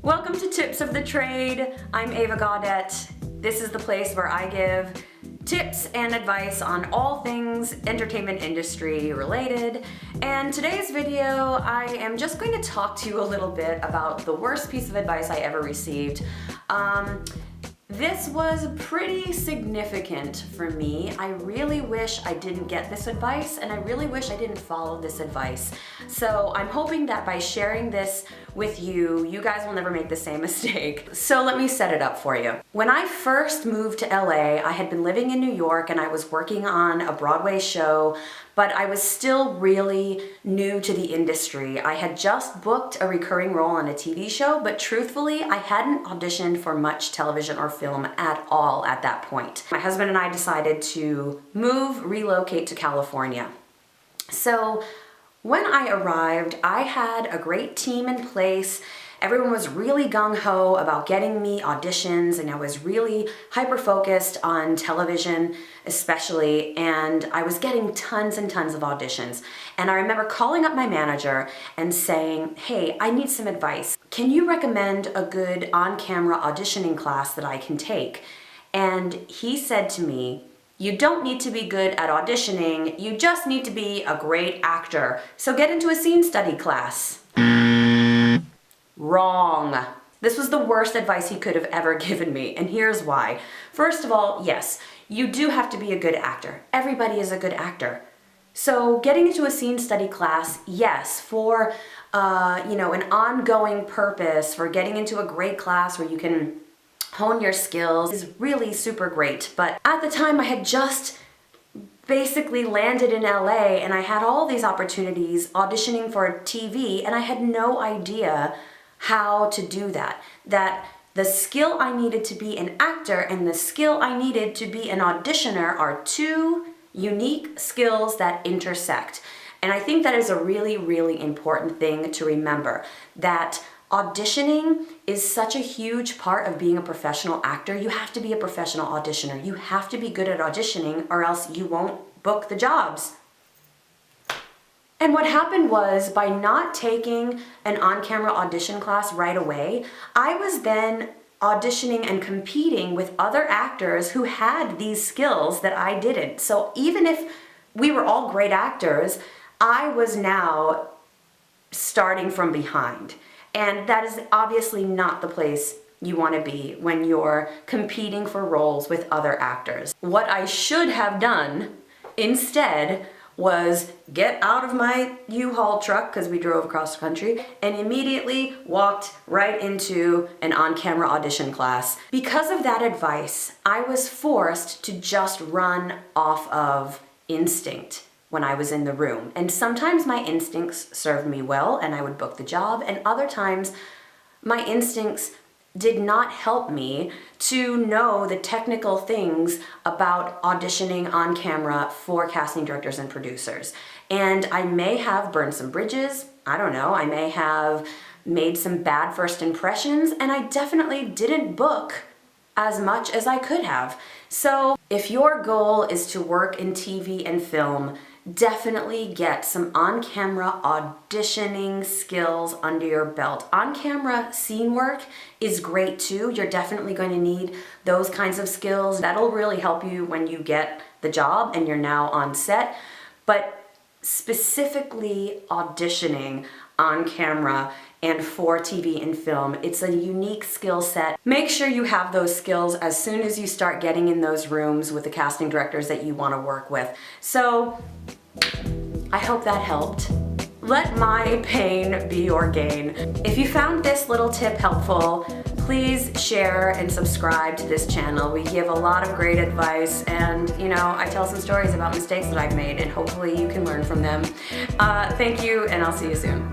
Welcome to Tips of the Trade. I'm Ava Gaudet. This is the place where I give tips and advice on all things entertainment industry related. And today's video, I am just going to talk to you a little bit about the worst piece of advice I ever received. This was pretty significant for me. I really wish I didn't get this advice, and I really wish I didn't follow this advice. So I'm hoping that by sharing this with you, you guys will never make the same mistake. So let me set it up for you. When I first moved to LA, I had been living in New York and I was working on a Broadway show, but I was still really new to the industry. I had just booked a recurring role on a TV show, but truthfully, I hadn't auditioned for much television or film at all at that point. My husband and I decided to relocate to California. So when I arrived, I had a great team in place. Everyone was really gung-ho about getting me auditions, and I was really hyper-focused on television especially, and I was getting tons and tons of auditions. And I remember calling up my manager and saying, hey, I need some advice. Can you recommend a good on-camera auditioning class that I can take? And he said to me, you don't need to be good at auditioning, you just need to be a great actor. So get into a scene study class. Wrong. This was the worst advice he could have ever given me, and here's why. First of all, yes, you do have to be a good actor. Everybody is a good actor. So getting into a scene study class, yes, for an ongoing purpose, for getting into a great class where you can hone your skills is really super great. But at the time I had just basically landed in LA and I had all these opportunities auditioning for TV, and I had no idea how to do that. That the skill I needed to be an actor and the skill I needed to be an auditioner are two unique skills that intersect. And I think that is a really, really important thing to remember, that auditioning is such a huge part of being a professional actor. You have to be a professional auditioner. You have to be good at auditioning or else you won't book the jobs. And what happened was, by not taking an on-camera audition class right away, I was then auditioning and competing with other actors who had these skills that I didn't. So even if we were all great actors, I was now starting from behind. And that is obviously not the place you want to be when you're competing for roles with other actors. What I should have done instead was get out of my U-Haul truck, because we drove across the country, and immediately walked right into an on-camera audition class. Because of that advice, I was forced to just run off of instinct when I was in the room. And sometimes my instincts served me well and I would book the job, and other times my instincts did not help me to know the technical things about auditioning on camera for casting directors and producers. And I may have burned some bridges, I don't know, I may have made some bad first impressions, and I definitely didn't book as much as I could have. So if your goal is to work in TV and film, definitely get some on-camera auditioning skills under your belt. On-camera scene work is great too. You're definitely going to need those kinds of skills. That'll really help you when you get the job and you're now on set. But specifically auditioning on camera and for TV and film, it's a unique skill set. Make sure you have those skills as soon as you start getting in those rooms with the casting directors that you want to work with. So I hope that helped. Let my pain be your gain. If you found this little tip helpful, please share and subscribe to this channel. We give a lot of great advice, and I tell some stories about mistakes that I've made, and hopefully you can learn from them. Thank you, and I'll see you soon.